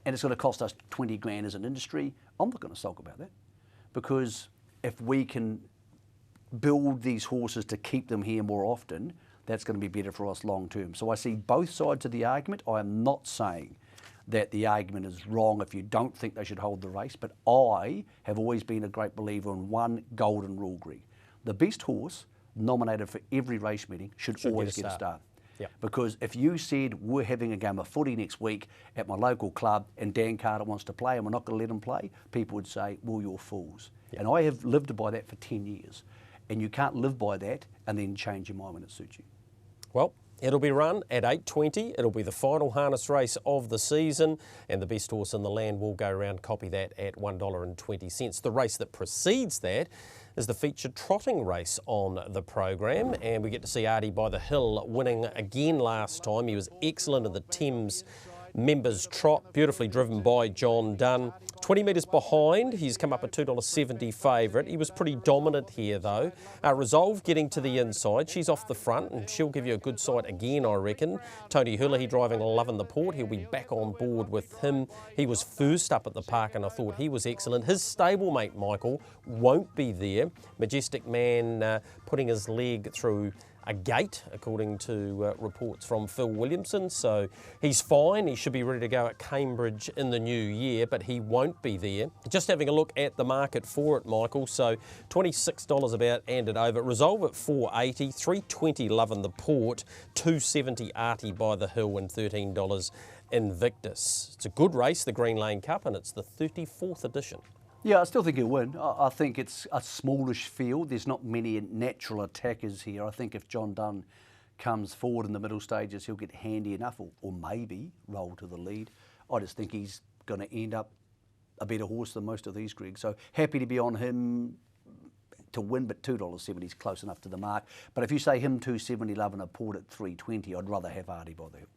And it's going to cost us 20 grand as an industry, I'm not going to sulk about that. Because if we can build these horses to keep them here more often, that's going to be better for us long term. So I see both sides of the argument. I am not saying that the argument is wrong if you don't think they should hold the race, but I have always been a great believer in one golden rule, Greg. The best horse nominated for every race meeting should always get a start. Because if you said we're having a game of footy next week at my local club and Dan Carter wants to play and we're not going to let him play, people would say, well, you're fools. And I have lived by that for 10 years. And you can't live by that and then change your mind when it suits you. Well, it'll be run at 8:20. It'll be the final harness race of the season, and the best horse in the land will go around. Copy That at $1.20. The race that precedes that is the featured trotting race on the program, and we get to see Artie by the Hill winning again last time. He was excellent in the Thames Members Trot, beautifully driven by John Dunn. 20 metres behind, he's come up a $2.70 favourite. He was pretty dominant here though. Resolve getting to the inside, she's off the front and she'll give you a good sight again, I reckon. Tony Hurley driving Lovin' the Port, he'll be back on board with him. He was first up at the park and I thought he was excellent. His stablemate Michael won't be there. Majestic Man putting his leg through a gate, according to reports from Phil Williamson. So he's fine. He should be ready to go at Cambridge in the new year, but he won't be there. Just having a look at the market for it, Michael. So $26 about and it over. Resolve at $4.80, $3.20 Lovin' the Port, $2.70 Artie by the Hill and $13 Invictus. It's a good race, the Green Lane Cup, and it's the 34th edition. Yeah, I still think he'll win. I think it's a smallish field. There's not many natural attackers here. I think if John Dunn comes forward in the middle stages, he'll get handy enough or maybe roll to the lead. I just think he's going to end up a better horse than most of these, Greg. So happy to be on him to win, but $2.70 is close enough to the mark. But if you say him $2.70, Lovin' a Port at $3.20, I'd rather have Artie by the Hill.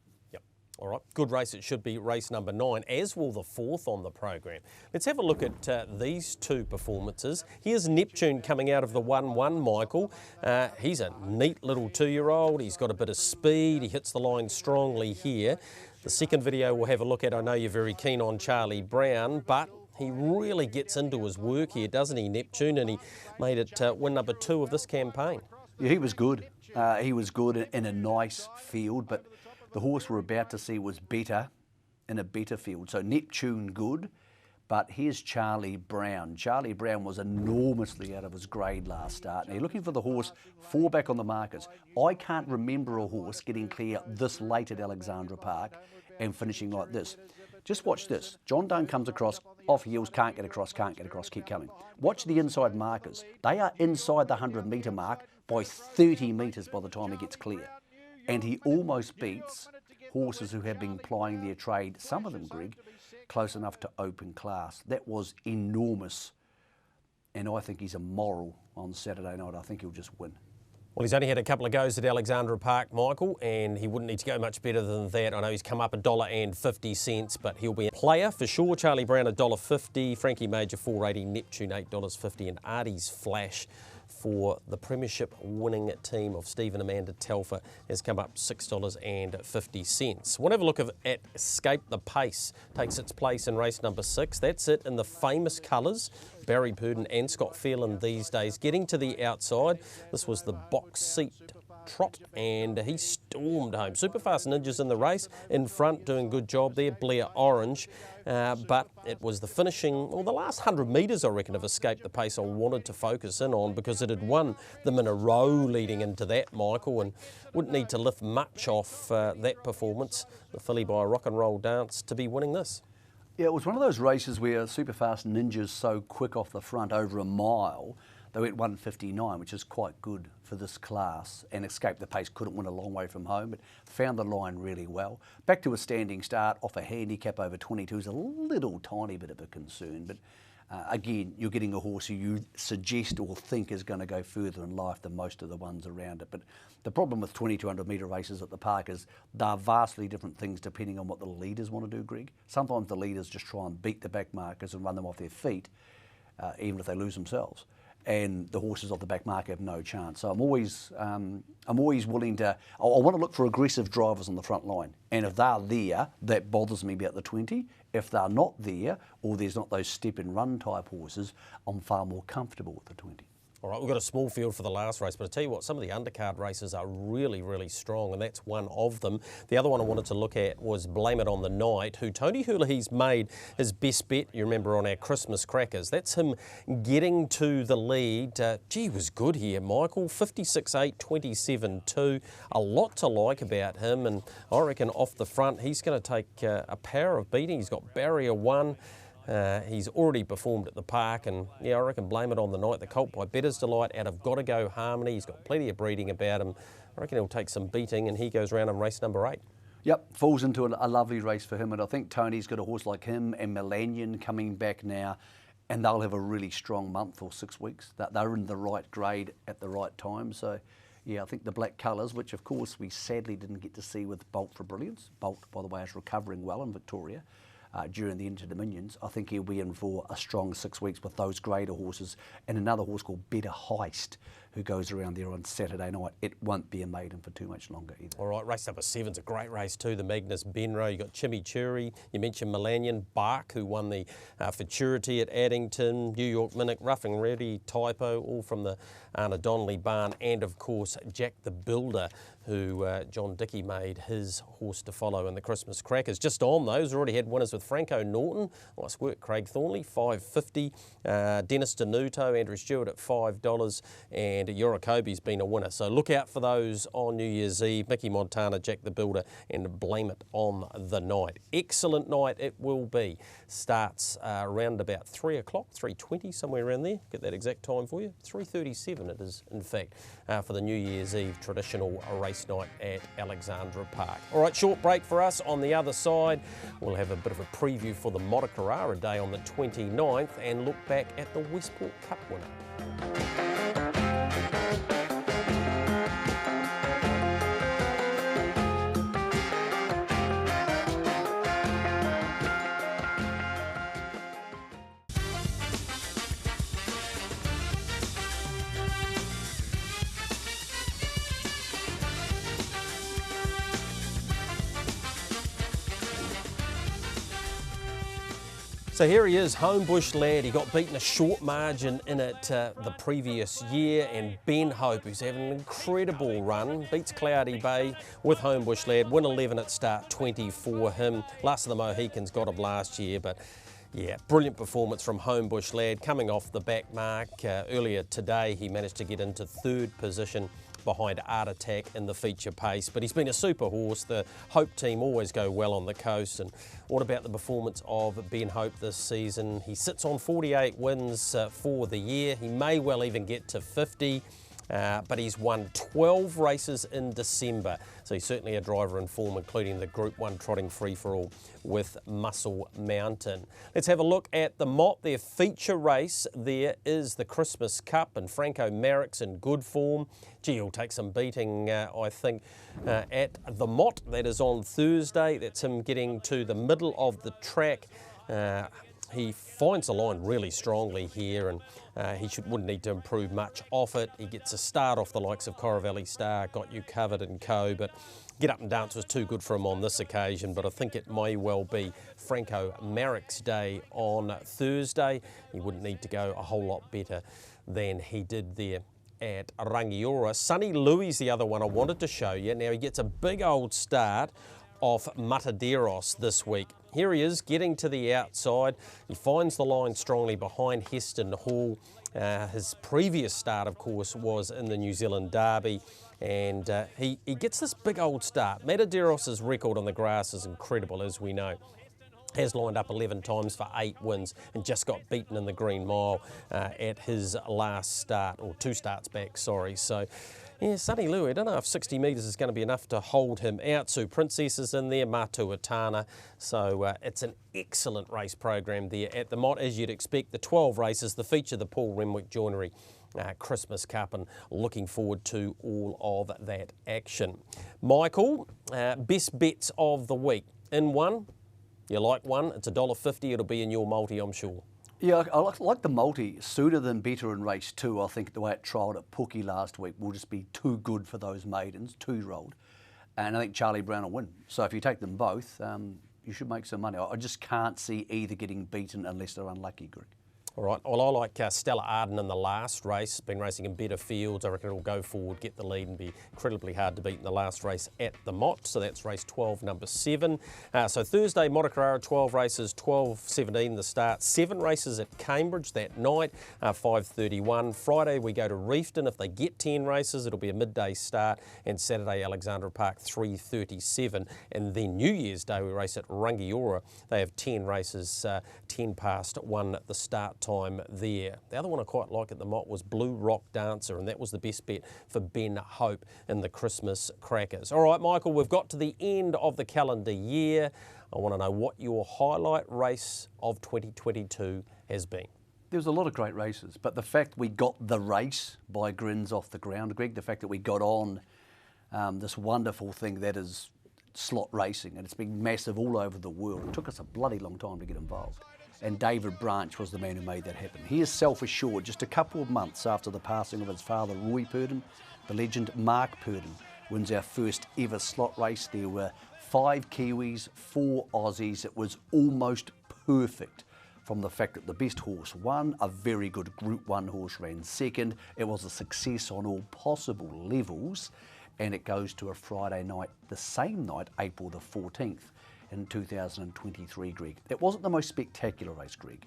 All right, good race. It should be race number 9, as will the 4th on the program. Let's have a look at these two performances. Here's Neptune coming out of the 1-1, Michael. He's a neat little 2-year-old. He's got a bit of speed. He hits the line strongly here. The second video we'll have a look at, I know you're very keen on Charlie Brown, but he really gets into his work here, doesn't he, Neptune? And he made it win number 2 of this campaign. Yeah, he was good. He was good in a nice field, but the horse we're about to see was better in a better field. So Neptune good, but here's Charlie Brown. Charlie Brown was enormously out of his grade last start. Now you're looking for the horse 4 back on the markers. I can't remember a horse getting clear this late at Alexandra Park and finishing like this. Just watch this. John Dunn comes across, off heels, can't get across, keep coming. Watch the inside markers. They are inside the 100-metre mark by 30 metres by the time he gets clear. And he almost beats horses who have been plying their trade, some of them, Greg, close enough to open class. That was enormous. And I think he's a moral on Saturday night. I think he'll just win. Well, he's only had a couple of goes at Alexandra Park, Michael, and he wouldn't need to go much better than that. I know he's come up $1.50, but he'll be a player for sure. Charlie Brown $1.50, Frankie Major $4.80, Neptune $8.50, and Artie's Flash for the premiership winning team of Steve and Amanda Telfer has come up $6.50. We'll have a look at Escape the Pace. Takes its place in race number 6. That's it in the famous colours. Barry Purdon and Scott Phelan these days getting to the outside. This was the box seat trot and he stormed home. Superfast Ninjas in the race, in front doing good job there, Blair Orange, but it was the finishing, well, the last 100 metres I reckon of Escape the Pace I wanted to focus in on, because it had won them in a row leading into that, Michael, and wouldn't need to lift much off that performance, the filly by a rock and roll dance, to be winning this. Yeah, it was one of those races where Superfast Ninja's so quick off the front over a mile. They went 1:59, which is quite good for this class, and Escape the Pace couldn't win a long way from home, but found the line really well. Back to a standing start, off a handicap over 22 is a little tiny bit of a concern, but again, you're getting a horse who you suggest or think is going to go further in life than most of the ones around it. But the problem with 2200 metre races at the park is they're vastly different things depending on what the leaders want to do, Greg. Sometimes the leaders just try and beat the back markers and run them off their feet, even if they lose themselves. And the horses off the back marker have no chance. So I'm always willing to. I want to look for aggressive drivers on the front line, and if they're there, that bothers me about the 20. If they're not there, or there's not those step and run type horses, I'm far more comfortable with the 20. All right, we've got a small field for the last race, but I tell you what, some of the undercard races are really, really strong, and that's one of them. The other one I wanted to look at was Blame It on the Night, who Tony Hulahe's made his best bet, you remember, on our Christmas crackers. That's him getting to the lead. Gee, he was good here, Michael. 56.8, 27.2. A lot to like about him, and I reckon off the front, he's going to take a power of beating. He's got barrier 1. He's already performed at the park, and yeah, I reckon Blame It on the Night, the colt by Better's Delight out of Gotta Go Harmony. He's got plenty of breeding about him. I reckon he'll take some beating, and he goes round in race number 8. Yep, falls into a lovely race for him, and I think Tony's got a horse like him and Millennium coming back now, and they'll have a really strong month or 6 weeks. They're in the right grade at the right time, so yeah, I think the black colours, which of course we sadly didn't get to see with Bolt for Brilliance. Bolt, by the way, is recovering well in Victoria. During the Inter-Dominions, I think he'll be in for a strong 6 weeks with those greater horses, and another horse called Better Heist, who goes around there on Saturday night. It won't be a maiden for too much longer either. All right, race number 7's a great race too, the Magnus Benrow. You got Chimichurri, you mentioned Millennium, Bark, who won the Futurity at Addington, New York Minnick, Roughing Ready, Typo, all from the Anna Donnelly barn, and of course Jack the Builder, who John Dickey made his horse to follow in the Christmas crackers. Just on those, already had winners with Franco Norton, nice work, Craig Thornley, $5.50, Dennis Denuto, Andrew Stewart at $5, and Yorikobi's been a winner. So look out for those on New Year's Eve, Mickey Montana, Jack the Builder, and Blame It on the Night. Excellent night it will be. Starts around about 3 o'clock, 3:20, somewhere around there. Get that exact time for you. 3:37 it is, in fact, for the New Year's Eve traditional race night at Alexandra Park. All right, short break for us. On the other side, we'll have a bit of a preview for the Motukarara Day on the 29th and look back at the Westport Cup winner. So here he is, Homebush Lad. He got beaten a short margin in it the previous year, and Ben Hope, who's having an incredible run, beats Cloudy Bay with Homebush Lad, win 11 at start 20 for him. Last of the Mohicans got him last year, but yeah, brilliant performance from Homebush Lad, coming off the back mark. Earlier today, he managed to get into 3rd position behind Art Attack in the feature pace, but he's been a super horse. The Hope team always go well on the coast. And what about the performance of Ben Hope this season? He sits on 48 wins for the year. He may well even get to 50. But he's won 12 races in December, so he's certainly a driver in form, including the Group 1 trotting free-for-all with Muscle Mountain. Let's have a look at the Mott. Their feature race there is the Christmas Cup, and Franco Marrick's in good form. Gee, he'll take some beating, I think, at the Mott. That is on Thursday. That's him getting to the middle of the track. He finds the line really strongly here, and he wouldn't need to improve much off it. He gets a start off the likes of Coravelli Star, Got You Covered and co, but Get Up and Dance was too good for him on this occasion, but I think it may well be Franco Marek's day on Thursday. He wouldn't need to go a whole lot better than he did there at Rangiora. Sunny Louis, the other one I wanted to show you. Now he gets a big old start off Mataderos this week. Here he is getting to the outside. He finds the line strongly behind Heston Hall. His previous start, of course, was in the New Zealand Derby, and he gets this big old start. Mataderos' record on the grass is incredible, as we know. Has lined up 11 times for 8 wins and just got beaten in the Green Mile at his last start, or 2 starts back, sorry. So, yeah, Sunny Louis, I don't know if 60 metres is going to be enough to hold him out. Sue Princess is in there, Matuatana. So it's an excellent race program there at the Mott, as you'd expect. The 12 races, the feature, the Paul Renwick Joinery Christmas Cup, and looking forward to all of that action. Michael, best bets of the week. In one, you like one, it's $1.50, it'll be in your multi, I'm sure. Yeah, I like the multi. Sooner than better in race 2. I think the way it trialled at Pookie last week will just be too good for those maidens, 2-year-old. And I think Charlie Brown will win. So if you take them both, you should make some money. I just can't see either getting beaten unless they're unlucky, Greg. All right, well, I like Stella Arden in the last race. Been racing in better fields. I reckon it'll go forward, get the lead, and be incredibly hard to beat in the last race at the Mott. So that's race 12, number 7. So Thursday, Motocarara, 12 races, 12:17 the start. 7 races at Cambridge that night, 5:31. Friday, we go to Reefton. If they get 10 races, it'll be a midday start. And Saturday, Alexandra Park, 3:37. And then New Year's Day, we race at Rangiora. They have 10 races, 10 past 1 at the start time there. The other one I quite like at the Mott was Blue Rock Dancer, and that was the best bet for Ben Hope in the Christmas Crackers. All right, Michael, we've got to the end of the calendar year. I want to know what your highlight race of 2022 has been. There was a lot of great races, but the fact we got the race by Grins off the ground, Greg, the fact that we got on this wonderful thing that is slot racing, and it's been massive all over the world. It took us a bloody long time to get involved. And David Branch was the man who made that happen. He is self-assured. Just a couple of months after the passing of his father, Roy Purdon, the legend Mark Purdon wins our first ever slot race. There were 5 Kiwis, 4 Aussies. It was almost perfect, from the fact that the best horse won, a very good Group 1 horse ran second. It was a success on all possible levels, and it goes to a Friday night, the same night, April the 14th. In 2023, Greg. It wasn't the most spectacular race, Greg,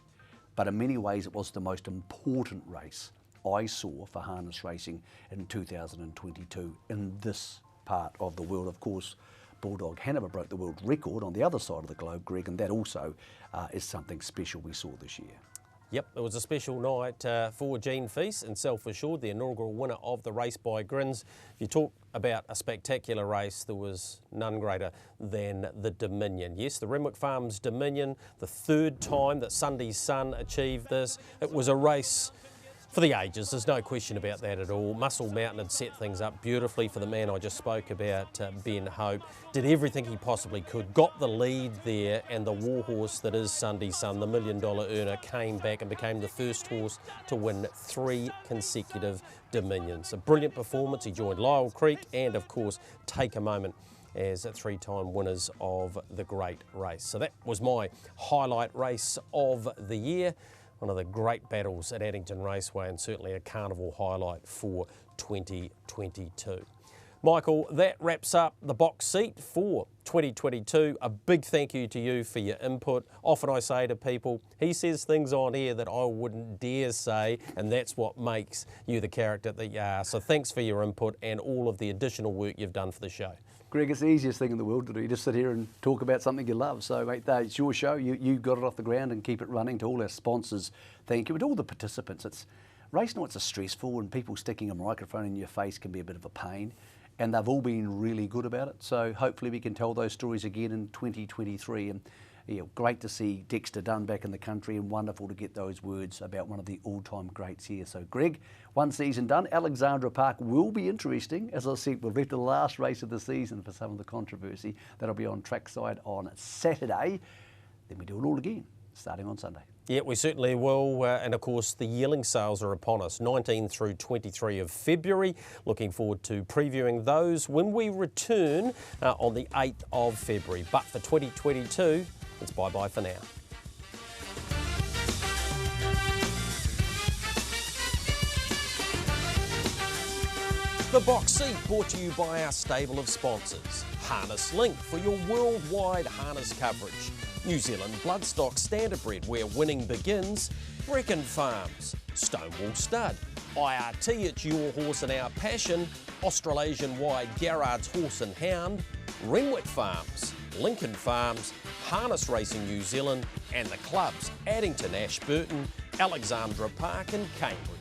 but in many ways it was the most important race I saw for harness racing in 2022 in this part of the world. Of course, Bulldog Hanover broke the world record on the other side of the globe, Greg, and that also is something special we saw this year. Yep, it was a special night for Gene Feast and Self-Assured, the inaugural winner of the race by Grins. If you talk about a spectacular race, there was none greater than the Dominion. Yes, the Renwick Farms Dominion, the 3rd time that Sunday's Sun achieved this. It was a race for the ages, there's no question about that at all. Muscle Mountain had set things up beautifully for the man I just spoke about, Ben Hope. Did everything he possibly could, got the lead there, and the warhorse that is Sunday's Sun, the $1 million earner, came back and became the first horse to win 3 consecutive Dominions. A brilliant performance. He joined Lyell Creek and, of course, Take a Moment as 3-time winners of the great race. So that was my highlight race of the year. One of the great battles at Addington Raceway, and certainly a carnival highlight for 2022. Michael, that wraps up the box seat for 2022. A big thank you to you for your input. Often I say to people, he says things on here that I wouldn't dare say, and that's what makes you the character that you are. So thanks for your input and all of the additional work you've done for the show. Greg, it's the easiest thing in the world to do. You just sit here and talk about something you love. So, mate, it's your show. You got it off the ground and keep it running. To all our sponsors, thank you. And to all the participants, race nights are stressful, and people sticking a microphone in your face can be a bit of a pain. And they've all been really good about it. So hopefully we can tell those stories again in 2023. And yeah, great to see Dexter Dunn back in the country, and wonderful to get those words about one of the all-time greats here. So Greg, 1 season done. Alexandra Park will be interesting. As I said, we've left the last race of the season for some of the controversy. That'll be on trackside on Saturday. Then we do it all again. starting on Sunday. Yeah, we certainly will. And of course, the yearling sales are upon us, 19 through 23 of February. Looking forward to previewing those when we return on the 8th of February. But for 2022, it's bye-bye for now. The Box Seat brought to you by our stable of sponsors. Harness Link for your worldwide harness coverage. New Zealand Bloodstock Standardbred, where winning begins. Brecon Farms. Stonewall Stud. IRT, it's your horse and our passion. Australasian-wide Garrard's Horse and Hound. Renwick Farms. Lincoln Farms. Harness Racing New Zealand. And the clubs Addington, Ashburton, Alexandra Park and Cambridge.